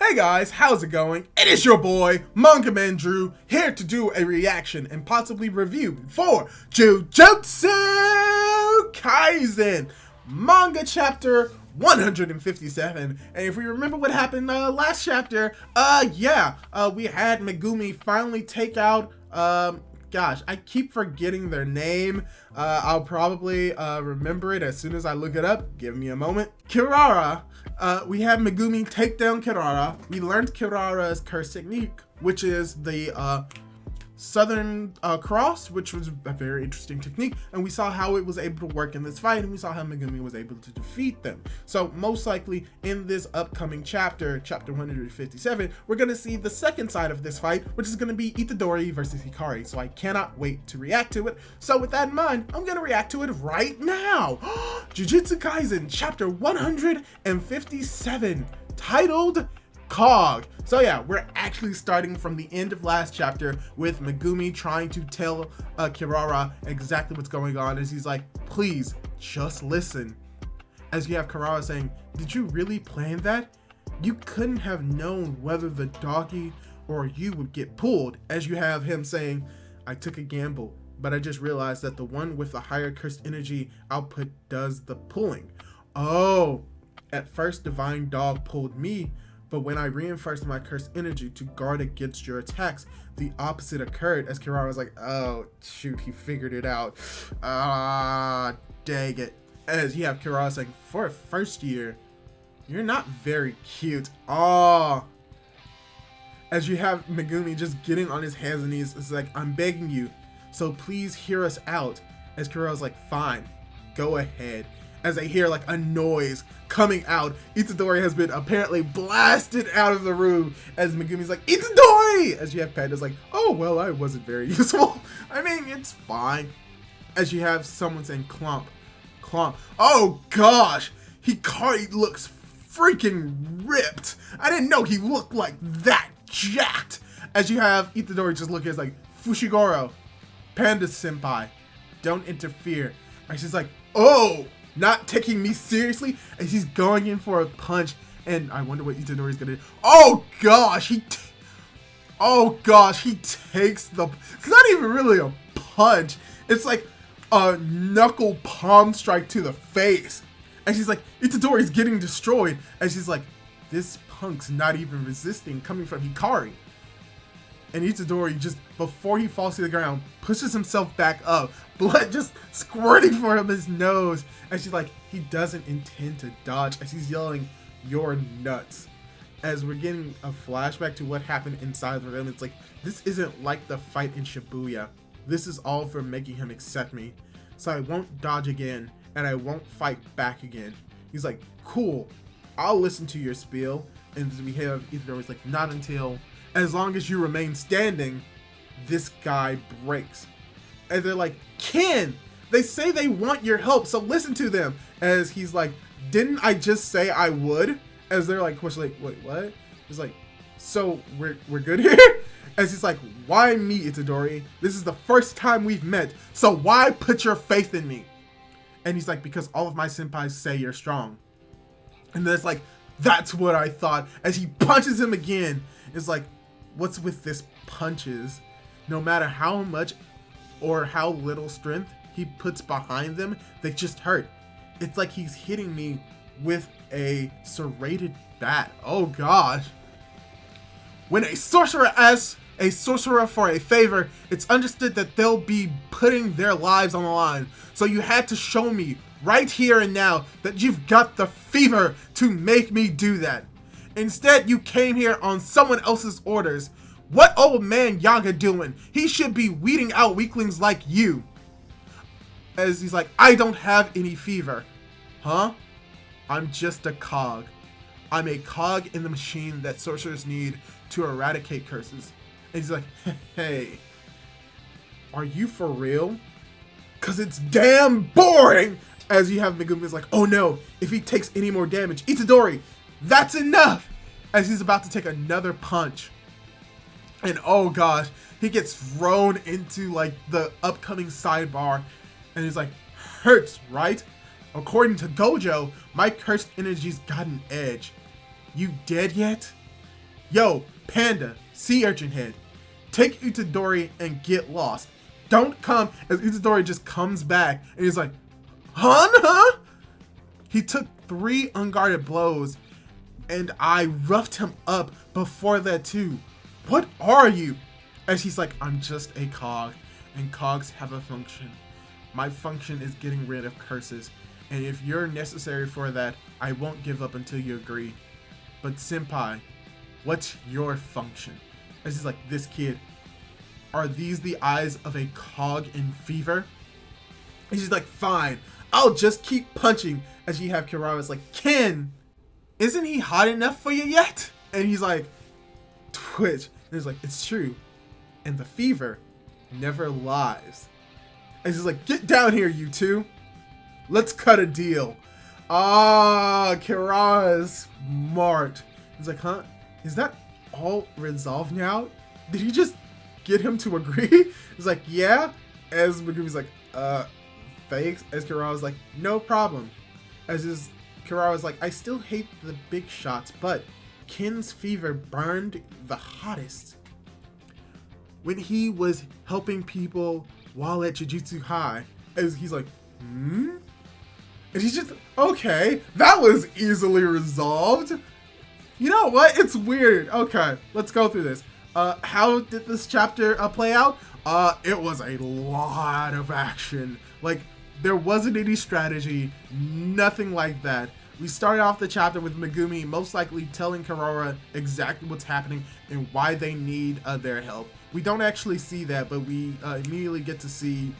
Hey guys, how's it going? It is your boy, Manga Man Drew, here to do a reaction and possibly review for Jujutsu Kaisen, manga chapter 157. And if we remember what happened last chapter, we had Megumi finally take out, gosh, I keep forgetting their name. I'll probably remember it as soon as I look it up. Give me a moment. Kirara. We had Megumi take down Kirara. We learned Kirara's curse technique, which is the Southern Cross, which was a very interesting technique, and we saw how it was able to work in this fight, and we saw how Megumi was able to defeat them. So most likely in this upcoming chapter, chapter 157, we're going to see the second side of this fight, which is going to be Itadori versus Hikari. So I cannot wait to react to it. So with that in mind, I'm going to react to it right now. Jujutsu Kaisen chapter 157, titled Cog. So yeah, we're actually starting from the end of last chapter with Megumi trying to tell Kirara exactly what's going on, as he's like, please just listen. As you have Kirara saying, did you really plan that? You couldn't have known whether the doggy or you would get pulled. As you have him saying, I took a gamble, but I just realized that the one with the higher cursed energy output does the pulling. Oh, at first Divine Dog pulled me, but when I reinforced my cursed energy to guard against your attacks, the opposite occurred. As Kirara was like, oh shoot, he figured it out. Ah, dang it. As you have Kirara saying, for a first year, you're not very cute. Oh. As you have Megumi just getting on his hands and knees, it's like, I'm begging you, so please hear us out. As Kirara's like, fine, go ahead. As they hear like a noise coming out, Itadori has been apparently blasted out of the room, as Megumi's like, Itadori! As you have Panda's like, oh, well, I wasn't very useful. I mean, it's fine. As you have someone saying, clomp, clomp. Oh gosh, Hikari looks freaking ripped. I didn't know he looked like that jacked. As you have Itadori just looking at like, Fushiguro, Panda senpai, don't interfere. And she's like, oh, not taking me seriously, as he's going in for a punch, and I wonder what Itadori's gonna do. Oh gosh, he takes the, it's not even really a punch, it's like a knuckle palm strike to the face, and she's like, Itadori's getting destroyed, and she's like, this punk's not even resisting, coming from Hikari. And Itadori, just before he falls to the ground, pushes himself back up, blood just squirting from his nose. And she's like, he doesn't intend to dodge, as he's yelling, you're nuts. As we're getting a flashback to what happened inside the room, it's like, this isn't like the fight in Shibuya. This is all for making him accept me. So I won't dodge again, and I won't fight back again. He's like, cool, I'll listen to your spiel. And we have Itadori's like, not until, as long as you remain standing, this guy breaks. And they're like, Ken, they say they want your help, so listen to them. As he's like, didn't I just say I would? As they're like, questioning, like, wait, what? He's like, so we're good here? As he's like, why me, Itadori? This is the first time we've met, so why put your faith in me? And he's like, because all of my senpais say you're strong. And then it's like, that's what I thought. As he punches him again, it's like, what's with this punches? No matter how much or how little strength he puts behind them, they just hurt. It's like he's hitting me with a serrated bat. Oh gosh. When a sorcerer asks a sorcerer for a favor, it's understood that they'll be putting their lives on the line. So you had to show me right here and now that you've got the fever to make me do that. Instead, you came here on someone else's orders. What old man Yaga doing? He should be weeding out weaklings like you. As he's like, I don't have any fever. Huh? I'm just a cog. I'm a cog in the machine that sorcerers need to eradicate curses. And he's like, hey, are you for real? Cause it's damn boring. As you have Megumi's like, oh no, if he takes any more damage, Itadori, that's enough. As he's about to take another punch. And oh gosh, he gets thrown into like the upcoming sidebar, and he's like, hurts, right? According to Gojo, my cursed energy's got an edge. You dead yet? yo, Panda, Sea Urchin Head, take Itadori and get lost. Don't come, as Itadori just comes back and he's like, huh? He took 3 unguarded blows and I roughed him up before that too. What are you? And she's like, I'm just a cog, and cogs have a function. My function is getting rid of curses, and if you're necessary for that, I won't give up until you agree. But senpai, what's your function? And she's like, this kid, are these the eyes of a cog in fever? And she's like, fine, I'll just keep punching. As you have Kirara's like, Ken, isn't he hot enough for you yet? And he's like, twitch. And he's like, it's true. And the fever never lies. And she's like, get down here, you two. Let's cut a deal. Kirara's smart. He's like, huh? Is that all resolved now? Did he just get him to agree? He's like, yeah. As Megumi's like, thanks. As Kirara's like, no problem. As Kirara's like, I still hate the big shots, but Ken's fever burned the hottest when he was helping people while at Jujutsu High. As he's like, And he's just, okay, that was easily resolved. You know what? It's weird. Okay, let's go through this. How did this chapter play out? It was a lot of action. Like, there wasn't any strategy, nothing like that. We started off the chapter with Megumi most likely telling Kirara exactly what's happening and why they need their help. We don't actually see that, but we immediately get to see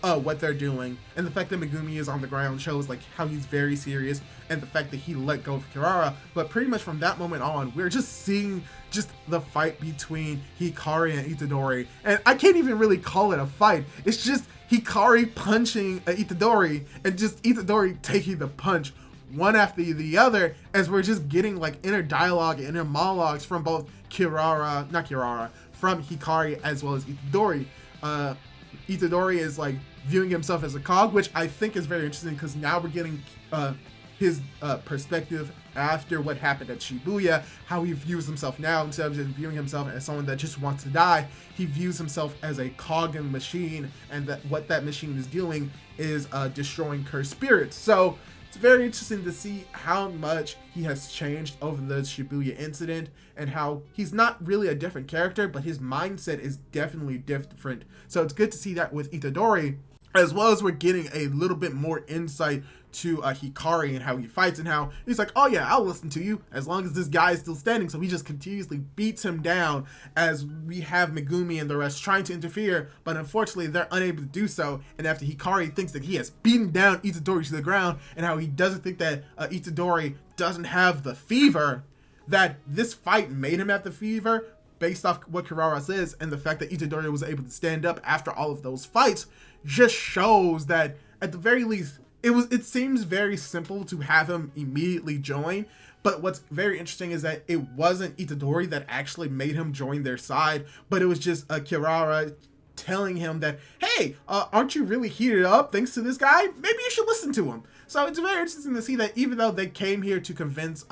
what they're doing. And the fact that Megumi is on the ground shows like how he's very serious, and the fact that he let go of Kirara. But pretty much from that moment on, we're just seeing just the fight between Hikari and Itadori. And I can't even really call it a fight. It's just Hikari punching Itadori and just Itadori taking the punch one after the other, as we're just getting like inner dialogue and inner monologues from both from Hikari as well as Itadori. Itadori is like viewing himself as a cog, which I think is very interesting because now we're getting his perspective after what happened at Shibuya, how he views himself now. Instead of just viewing himself as someone that just wants to die, he views himself as a cog in the machine, and that what that machine is doing is destroying cursed spirits. So it's very interesting to see how much he has changed over the Shibuya incident, and how he's not really a different character, but his mindset is definitely different. So it's good to see that with Itadori, as well as we're getting a little bit more insight to Hikari and how he fights, and how he's like, oh yeah, I'll listen to you as long as this guy is still standing. So he just continuously beats him down, as we have Megumi and the rest trying to interfere, but unfortunately they're unable to do so. And after Hikari thinks that he has beaten down Itadori to the ground, and how he doesn't think that Itadori doesn't have the fever, that this fight made him have the fever, based off what Kirara says, and the fact that Itadori was able to stand up after all of those fights just shows that at the very least it seems very simple to have him immediately join. But what's very interesting is that it wasn't Itadori that actually made him join their side, but it was just Kirara telling him that, hey, aren't you really heated up thanks to this guy? Maybe you should listen to him. So it's very interesting to see that even though they came here to convince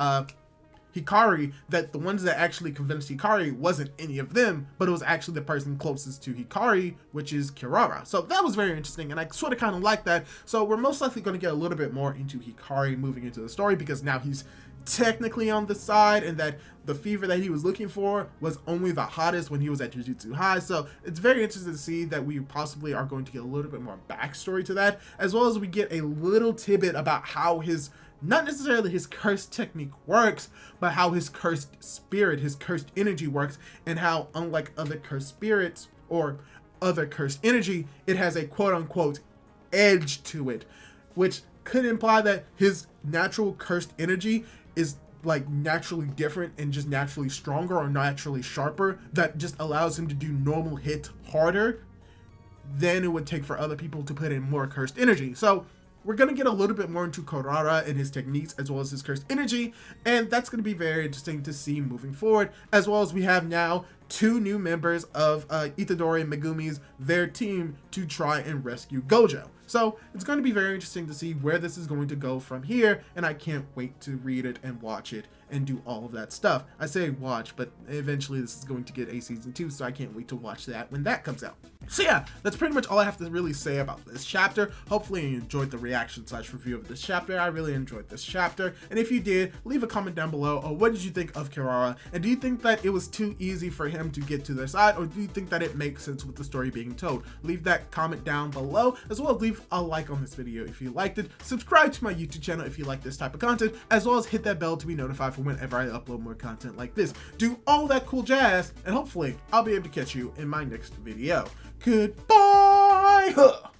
Hikari, that the ones that actually convinced Hikari wasn't any of them, but it was actually the person closest to Hikari, which is Kirara. So that was very interesting, and I sort of kind of like that. So we're most likely going to get a little bit more into Hikari moving into the story, because now he's technically on the side, and that the fever that he was looking for was only the hottest when he was at Jujutsu High. So it's very interesting to see that we possibly are going to get a little bit more backstory to that, as well as we get a little tidbit about how his, not necessarily his cursed technique works, but how his cursed spirit, his cursed energy works, and how unlike other cursed spirits or other cursed energy, it has a quote-unquote edge to it, which could imply that his natural cursed energy is like naturally different and just naturally stronger or naturally sharper, that just allows him to do normal hits harder than it would take for other people to put in more cursed energy. So we're going to get a little bit more into Kirara and his techniques as well as his cursed energy, and that's going to be very interesting to see moving forward, as well as we have now 2 new members of Itadori and Megumi's their team to try and rescue Gojo. So it's going to be very interesting to see where this is going to go from here, and I can't wait to read it and watch it and do all of that stuff. I say watch, but eventually this is going to get a season 2, so I can't wait to watch that when that comes out. So yeah, that's pretty much all I have to really say about this chapter. Hopefully you enjoyed the reaction / review of this chapter. I really enjoyed this chapter, and if you did, leave a comment down below. Or what did you think of Kirara, and do you think that it was too easy for him to get to their side, or do you think that it makes sense with the story being told? Leave that comment down below, as well as leave a like on this video if you liked it. Subscribe to my YouTube channel if you like this type of content, as well as hit that bell to be notified for whenever I upload more content like this. Do all that cool jazz, and hopefully I'll be able to catch you in my next video. Goodbye!